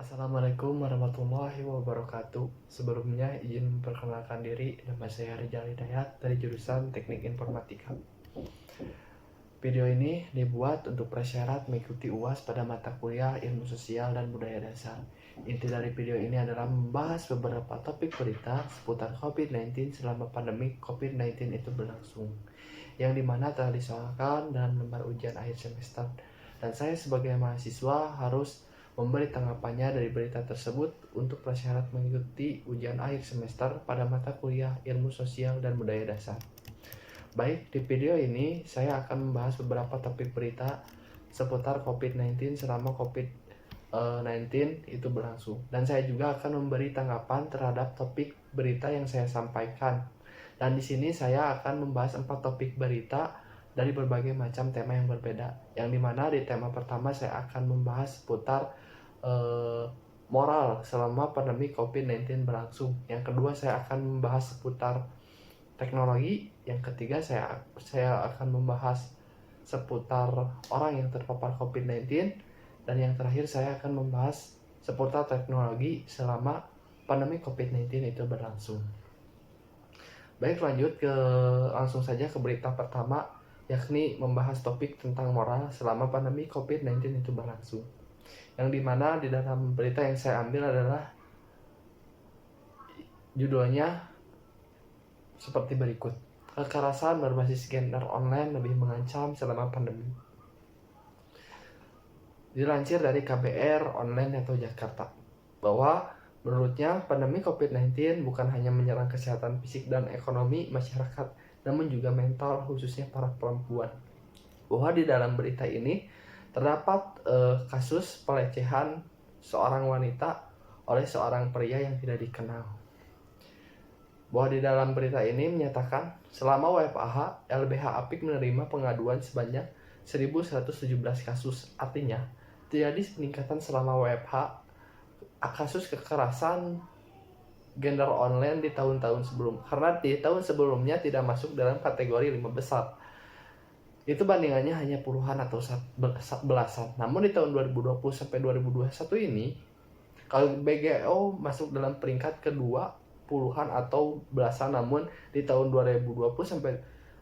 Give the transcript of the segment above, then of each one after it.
Assalamualaikum warahmatullahi wabarakatuh. Sebelumnya izin memperkenalkan diri, nama saya Rizal Hidayat dari jurusan Teknik Informatika. Video ini dibuat untuk prasyarat mengikuti UAS pada mata kuliah Ilmu Sosial dan Budaya Dasar. Inti dari video ini adalah membahas beberapa topik berita seputar COVID-19 selama pandemi COVID-19 itu berlangsung, yang dimana telah disoalkan dalam lembar ujian akhir semester. Dan saya sebagai mahasiswa harus memberi tanggapannya dari berita tersebut untuk prasyarat mengikuti ujian akhir semester pada mata kuliah Ilmu Sosial dan Budaya Dasar. Baik, di video ini saya akan membahas beberapa topik berita seputar COVID-19 selama COVID-19 itu berlangsung. Dan saya juga akan memberi tanggapan terhadap topik berita yang saya sampaikan. Dan di sini saya akan membahas 4 topik berita dari berbagai macam tema yang berbeda. Yang dimana di tema pertama saya akan membahas seputar moral selama pandemi COVID-19 berlangsung. Yang kedua saya akan membahas seputar teknologi. Yang ketiga saya akan membahas seputar orang yang terpapar COVID-19. Dan yang terakhir saya akan membahas seputar teknologi selama pandemi COVID-19 itu berlangsung. Baik, langsung saja ke berita pertama, yakni membahas topik tentang moral selama pandemi COVID-19 itu berlangsung. Yang dimana di dalam berita yang saya ambil adalah judulnya seperti berikut: kekerasan berbasis gender online lebih mengancam selama pandemi. Dilansir dari KBR Online atau Jakarta, bahwa menurutnya pandemi COVID-19 bukan hanya menyerang kesehatan fisik dan ekonomi masyarakat, namun juga mental, khususnya para perempuan. Bahwa di dalam berita ini terdapat kasus pelecehan seorang wanita oleh seorang pria yang tidak dikenal. Bahwa di dalam berita ini menyatakan selama WFH, LBH Apik menerima pengaduan sebanyak 1.117 kasus. Artinya, terjadi peningkatan selama WFH kasus kekerasan gender online di tahun-tahun sebelum. Karena di tahun sebelumnya tidak masuk dalam kategori 5 besar. Itu bandingannya hanya puluhan atau belasan. Namun di tahun 2020 sampai 2021 ini, kalau BGO masuk dalam peringkat kedua, puluhan atau belasan, namun di tahun 2020 sampai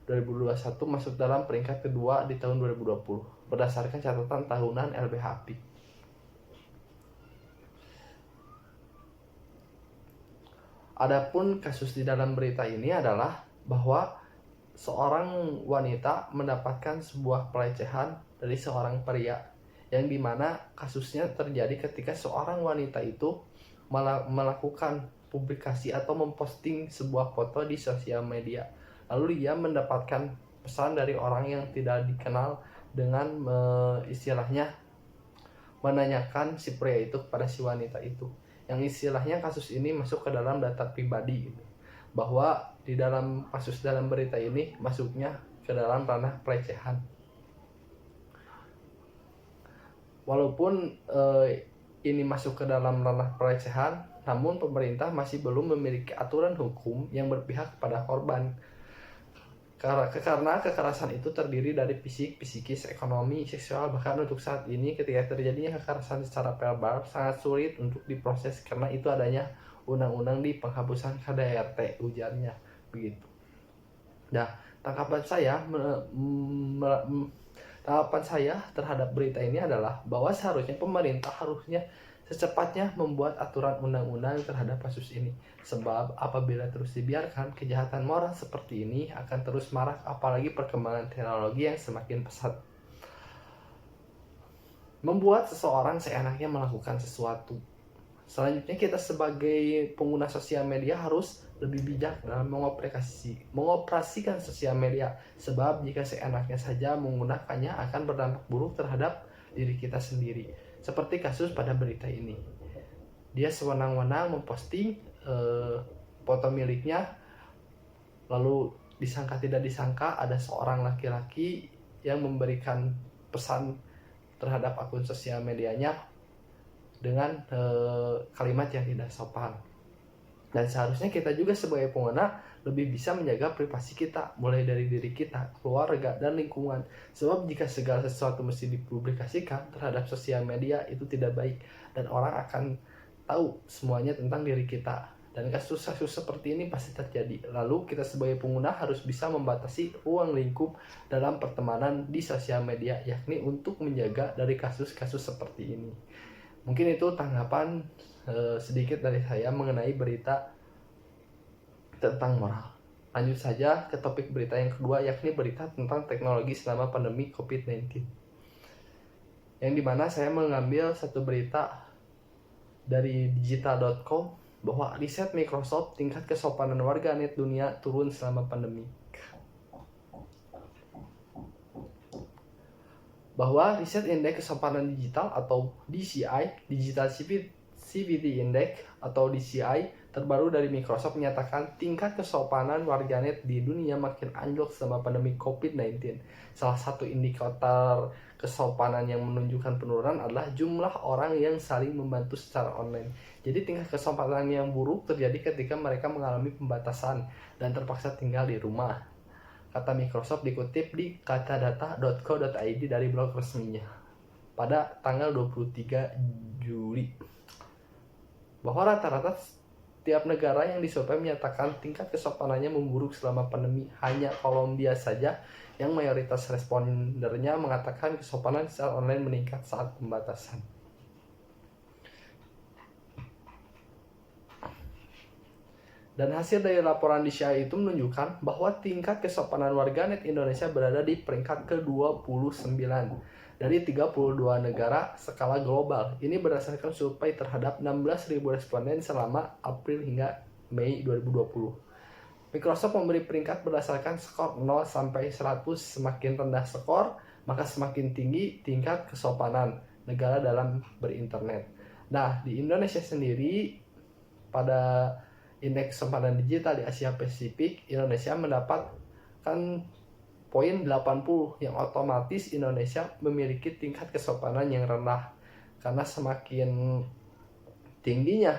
2021 masuk dalam peringkat kedua di tahun 2020 berdasarkan catatan tahunan LBH Apik. Adapun kasus di dalam berita ini adalah bahwa seorang wanita mendapatkan sebuah pelecehan dari seorang pria, yang dimana kasusnya terjadi ketika seorang wanita itu melakukan publikasi atau memposting sebuah foto di sosial media. Lalu dia mendapatkan pesan dari orang yang tidak dikenal dengan istilahnya menanyakan si pria itu kepada si wanita itu. Yang istilahnya kasus ini masuk ke dalam data pribadi gitu. Bahwa di dalam kasus dalam berita ini masuknya ke dalam ranah pelecehan. Walaupun ini masuk ke dalam ranah pelecehan, namun pemerintah masih belum memiliki aturan hukum yang berpihak kepada korban. Karena kekerasan itu terdiri dari fisik, psikis, ekonomi, seksual. Bahkan untuk saat ini ketika terjadinya kekerasan secara verbal sangat sulit untuk diproses karena itu adanya undang-undang di penghapusan KDRT, ujarnya begitu. Nah, tanggapan saya terhadap berita ini adalah bahwa seharusnya pemerintah secepatnya membuat aturan undang-undang terhadap kasus ini. Sebab apabila terus dibiarkan, kejahatan moral seperti ini akan terus marak, apalagi perkembangan teknologi yang semakin pesat membuat seseorang seenaknya melakukan sesuatu. Selanjutnya, kita sebagai pengguna sosial media harus lebih bijak dalam mengoperasikan sosial media. Sebab jika seenaknya saja menggunakannya akan berdampak buruk terhadap diri kita sendiri. Seperti kasus pada berita ini. Dia sewenang-wenang memposting foto miliknya, lalu disangka tidak disangka ada seorang laki-laki yang memberikan pesan terhadap akun sosial medianya dengan kalimat yang tidak sopan. Dan seharusnya kita juga sebagai pengguna lebih bisa menjaga privasi kita, mulai dari diri kita, keluarga, dan lingkungan. Sebab jika segala sesuatu mesti dipublikasikan terhadap sosial media, itu tidak baik. dan orang akan tahu semuanya tentang diri kita. Dan kasus-kasus seperti ini pasti terjadi. Lalu kita sebagai pengguna harus bisa membatasi ruang lingkup dalam pertemanan di sosial media, yakni untuk menjaga dari kasus-kasus seperti ini. Mungkin itu tanggapan sedikit dari saya mengenai berita tentang moral. Lanjut saja ke topik berita yang kedua, yakni berita tentang teknologi selama pandemi COVID-19. Yang dimana saya mengambil satu berita dari digital.com bahwa riset Microsoft tingkat kesopanan warganet dunia turun selama pandemi. Bahwa riset indeks kesopanan digital atau DCI, Digital Civility Index atau DCI terbaru dari Microsoft menyatakan tingkat kesopanan warganet di dunia makin anjlok selama pandemi COVID-19. Salah satu indikator kesopanan yang menunjukkan penurunan adalah jumlah orang yang saling membantu secara online. Jadi tingkat kesopanan yang buruk terjadi ketika mereka mengalami pembatasan dan terpaksa tinggal di rumah. Kata Microsoft dikutip di katadata.co.id dari blog resminya pada tanggal 23 Juli. Bahwa rata-rata tiap negara yang disurvei menyatakan tingkat kesopanannya memburuk selama pandemi. Hanya Kolombia saja yang mayoritas respondernya mengatakan kesopanan secara online meningkat saat pembatasan. Dan hasil dari laporan DCI itu menunjukkan bahwa tingkat kesopanan warganet Indonesia berada di peringkat ke-29 dari 32 negara skala global. Ini berdasarkan survei terhadap 16.000 responden selama April hingga Mei 2020. Microsoft memberi peringkat berdasarkan skor 0 sampai 100, semakin rendah skor, maka semakin tinggi tingkat kesopanan negara dalam berinternet. Nah, di Indonesia sendiri pada indeks kesopanan digital di Asia Pasifik, Indonesia mendapatkan poin 80 yang otomatis Indonesia memiliki tingkat kesopanan yang rendah. Karena semakin tingginya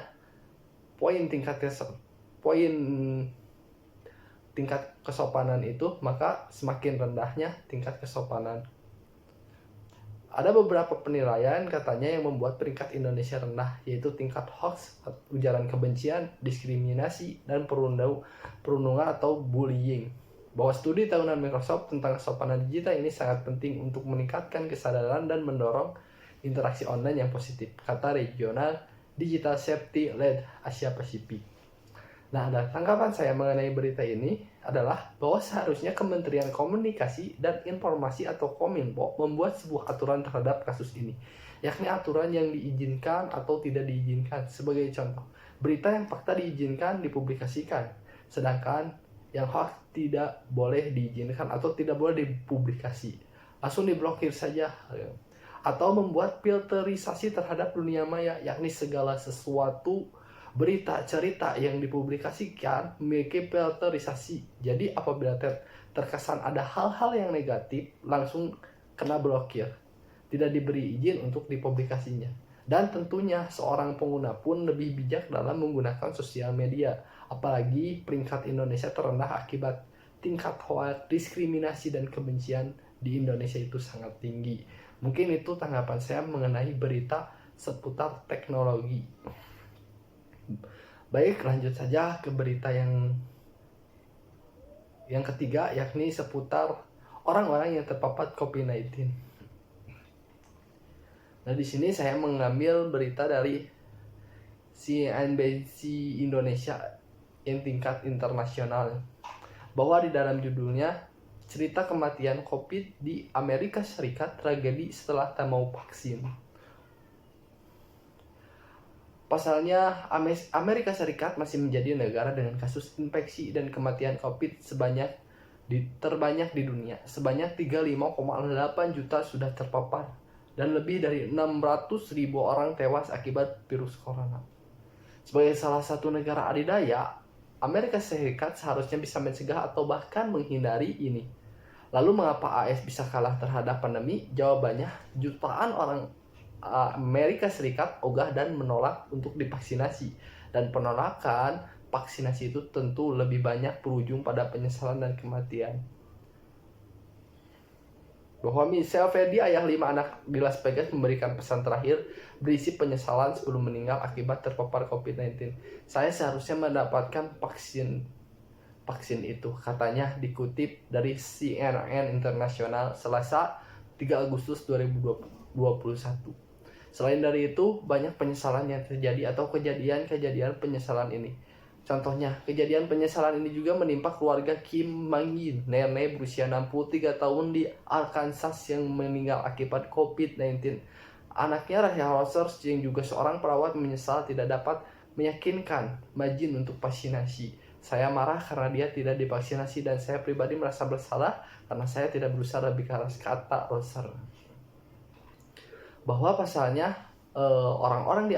tingkat kesopanan itu, maka semakin rendahnya tingkat kesopanan. Ada beberapa penilaian katanya yang membuat peringkat Indonesia rendah, yaitu tingkat hoax, ujaran kebencian, diskriminasi, dan perundungan atau bullying. Bahwa studi tahunan Microsoft tentang kesopanan digital ini sangat penting untuk meningkatkan kesadaran dan mendorong interaksi online yang positif, kata Regional Digital Safety Lead Asia Pasifik. Nah, dan tanggapan saya mengenai berita ini adalah bahwa seharusnya Kementerian Komunikasi dan Informasi atau Kominfo membuat sebuah aturan terhadap kasus ini, yakni aturan yang diizinkan atau tidak diizinkan. Sebagai contoh, berita yang fakta diizinkan dipublikasikan, sedangkan yang hoax tidak boleh diizinkan atau tidak boleh dipublikasi, langsung diblokir saja. Atau membuat filterisasi terhadap dunia maya, yakni segala sesuatu berita, cerita yang dipublikasikan memiliki filterisasi. Jadi apabila terkesan ada hal-hal yang negatif, langsung kena blokir. Tidak diberi izin untuk dipublikasinya. Dan tentunya seorang pengguna pun lebih bijak dalam menggunakan sosial media. Apalagi peringkat Indonesia terendah akibat tingkat hoax, diskriminasi, dan kebencian di Indonesia itu sangat tinggi. Mungkin itu tanggapan saya mengenai berita seputar teknologi. Baik, lanjut saja ke berita yang ketiga, yakni seputar orang-orang yang terpapar COVID-19. Nah, di sini saya mengambil berita dari CNBC Indonesia yang tingkat internasional, bahwa di dalam judulnya cerita kematian COVID di Amerika Serikat, tragedi setelah tak mau vaksin. Pasalnya, Amerika Serikat masih menjadi negara dengan kasus infeksi dan kematian COVID terbanyak di dunia. Sebanyak 35,8 juta sudah terpapar dan lebih dari 600.000 orang tewas akibat virus corona. Sebagai salah satu negara adidaya, Amerika Serikat seharusnya bisa mencegah atau bahkan menghindari ini. Lalu mengapa AS bisa kalah terhadap pandemi? Jawabannya, jutaan orang Amerika Serikat ogah dan menolak untuk divaksinasi, dan penolakan vaksinasi itu tentu lebih banyak berujung pada penyesalan dan kematian. bahwa Michelle Fedi, ayah 5 anak di Las Vegas, memberikan pesan terakhir berisi penyesalan sebelum meninggal akibat terpapar COVID-19. Saya seharusnya mendapatkan vaksin itu, katanya dikutip dari CNN Internasional Selasa 3 Agustus 2021. Selain dari itu, banyak penyesalan yang terjadi atau kejadian-kejadian penyesalan ini. Contohnya, kejadian penyesalan ini juga menimpa keluarga Kim Mang-in, nenek berusia 63 tahun di Arkansas yang meninggal akibat COVID-19. Anaknya Rachel Rogers yang juga seorang perawat menyesal tidak dapat meyakinkan Majin untuk vaksinasi. Saya marah karena dia tidak divaksinasi dan saya pribadi merasa bersalah karena saya tidak berusaha lebih keras, kata Rogers. Bahwa pasalnya orang-orang di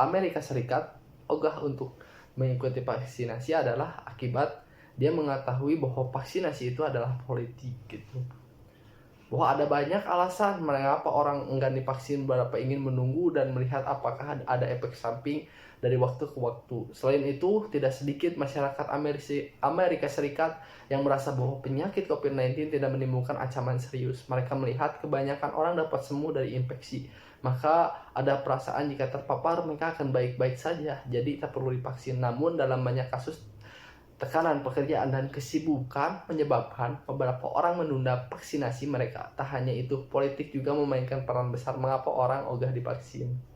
Amerika Serikat ogah untuk mengikuti vaksinasi adalah akibat dia mengetahui bahwa vaksinasi itu adalah politik gitu. Bahwa ada banyak alasan mengapa orang enggan divaksin, beberapa ingin menunggu dan melihat apakah ada efek samping dari waktu ke waktu. Selain itu, tidak sedikit masyarakat Amerika Serikat yang merasa bahwa penyakit COVID-19 tidak menimbulkan ancaman serius. Mereka melihat kebanyakan orang dapat sembuh dari infeksi. Maka ada perasaan jika terpapar mereka akan baik-baik saja, jadi tak perlu divaksin. Namun dalam banyak kasus, tekanan pekerjaan dan kesibukan menyebabkan beberapa orang menunda vaksinasi mereka. Tak hanya itu, politik juga memainkan peran besar mengapa orang ogah divaksin.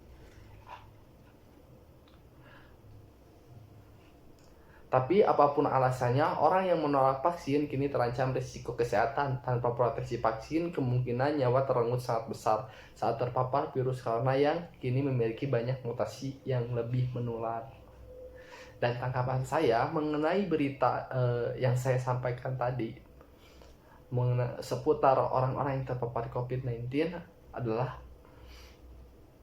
Tapi apapun alasannya, orang yang menolak vaksin kini terancam risiko kesehatan. Tanpa proteksi vaksin, kemungkinan nyawa terenggut sangat besar saat terpapar virus corona yang kini memiliki banyak mutasi yang lebih menular. Dan tanggapan saya mengenai berita yang saya sampaikan tadi seputar orang-orang yang terpapar COVID-19 adalah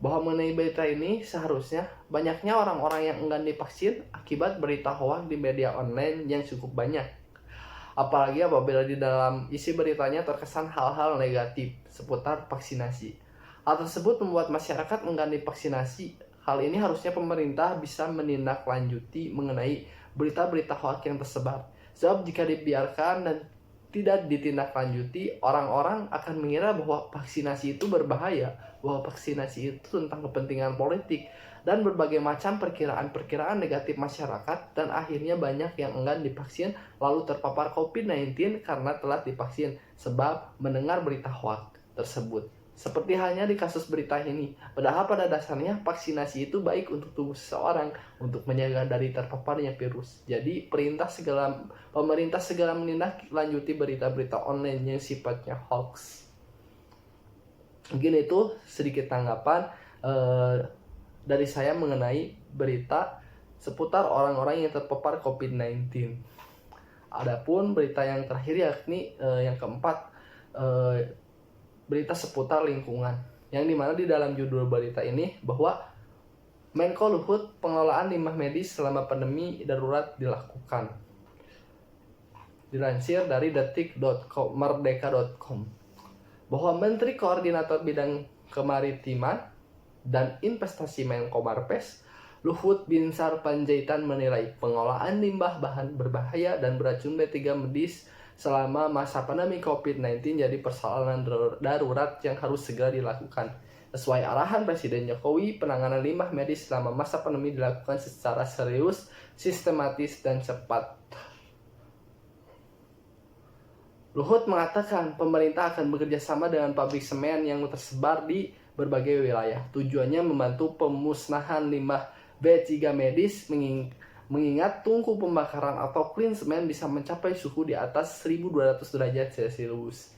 bahwa mengenai berita ini seharusnya banyaknya orang-orang yang enggan divaksin akibat berita hoax di media online yang cukup banyak. Apalagi apabila di dalam isi beritanya terkesan hal-hal negatif seputar vaksinasi. Hal tersebut membuat masyarakat enggan divaksinasi. Hal ini harusnya pemerintah bisa menindaklanjuti mengenai berita-berita hoax yang tersebar. Sebab jika dibiarkan dan tidak ditindaklanjuti, orang-orang akan mengira bahwa vaksinasi itu berbahaya, bahwa vaksinasi itu tentang kepentingan politik, dan berbagai macam perkiraan-perkiraan negatif masyarakat, dan akhirnya banyak yang enggan divaksin lalu terpapar COVID-19 karena telah divaksin sebab mendengar berita hoax tersebut. Seperti halnya di kasus berita ini, padahal pada dasarnya vaksinasi itu baik untuk tubuh seseorang untuk menjaga dari terpaparnya virus. Jadi pemerintah segera menindaklanjuti berita-berita online yang sifatnya hoax. Mungkin itu sedikit tanggapan dari saya mengenai berita seputar orang-orang yang terpapar COVID-19. Adapun berita yang terakhir yakni yang keempat, berita seputar lingkungan, yang dimana di dalam judul berita ini bahwa Menko Luhut pengelolaan limbah medis selama pandemi darurat dilakukan. Dilansir dari detik.com, merdeka.com, bahwa Menteri Koordinator Bidang Kemaritiman dan Investasi Menko Marves, Luhut Binsar Panjaitan menilai pengelolaan limbah bahan berbahaya dan beracun B3 medis selama masa pandemi COVID-19 jadi persoalan darurat yang harus segera dilakukan. Sesuai arahan Presiden Jokowi, penanganan limbah medis selama masa pandemi dilakukan secara serius, sistematis, dan cepat. Luhut mengatakan pemerintah akan bekerja sama dengan pabrik semen yang tersebar di berbagai wilayah. Tujuannya membantu pemusnahan limbah B3 medis, mengingat tungku pembakaran atau clean semen bisa mencapai suhu di atas 1200 derajat Celcius.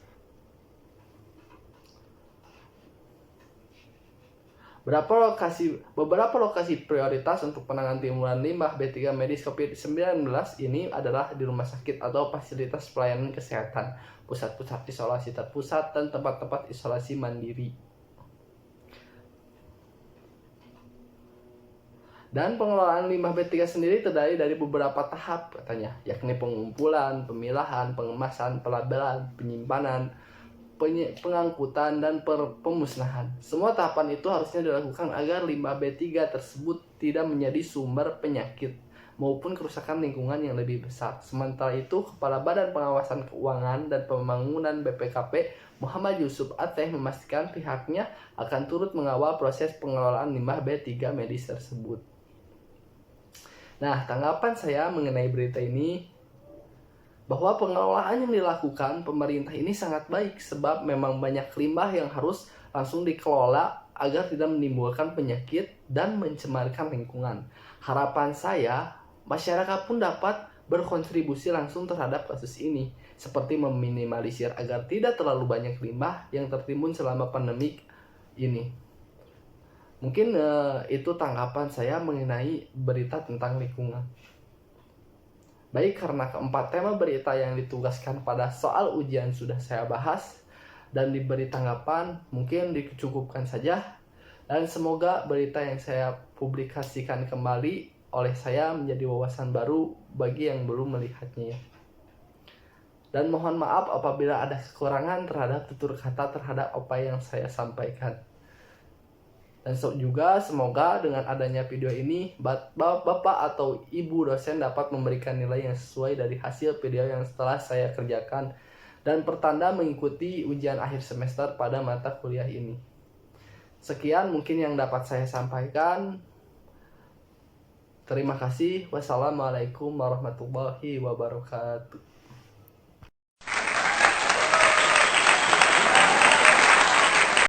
Beberapa lokasi prioritas untuk penanganan timuran limbah B3 medis COVID-19 ini adalah di rumah sakit atau fasilitas pelayanan kesehatan, pusat-pusat isolasi terpusat, dan tempat-tempat isolasi mandiri. Dan pengelolaan limbah B3 sendiri terdiri dari beberapa tahap katanya, yakni pengumpulan, pemilahan, pengemasan, pelabelan, penyimpanan, pengangkutan, dan pemusnahan. Semua tahapan itu harusnya dilakukan agar limbah B3 tersebut tidak menjadi sumber penyakit maupun kerusakan lingkungan yang lebih besar. Sementara itu, Kepala Badan Pengawasan Keuangan dan Pembangunan BPKP Muhammad Yusuf Ateh memastikan pihaknya akan turut mengawal proses pengelolaan limbah B3 medis tersebut. Nah, tanggapan saya mengenai berita ini bahwa pengelolaan yang dilakukan pemerintah ini sangat baik sebab memang banyak limbah yang harus langsung dikelola agar tidak menimbulkan penyakit dan mencemarkan lingkungan. Harapan saya, masyarakat pun dapat berkontribusi langsung terhadap kasus ini, seperti meminimalisir agar tidak terlalu banyak limbah yang tertimbun selama pandemi ini. Mungkin itu tanggapan saya mengenai berita tentang lingkungan. Baik, karena keempat tema berita yang ditugaskan pada soal ujian sudah saya bahas dan diberi tanggapan, mungkin dicukupkan saja. Dan semoga berita yang saya publikasikan kembali oleh saya menjadi wawasan baru bagi yang belum melihatnya. Dan mohon maaf apabila ada kekurangan terhadap tutur kata terhadap apa yang saya sampaikan. Dan juga semoga dengan adanya video ini bapak atau ibu dosen dapat memberikan nilai yang sesuai dari hasil video yang setelah saya kerjakan dan pertanda mengikuti ujian akhir semester pada mata kuliah ini. Sekian mungkin yang dapat saya sampaikan. Terima kasih. Wassalamualaikum warahmatullahi wabarakatuh.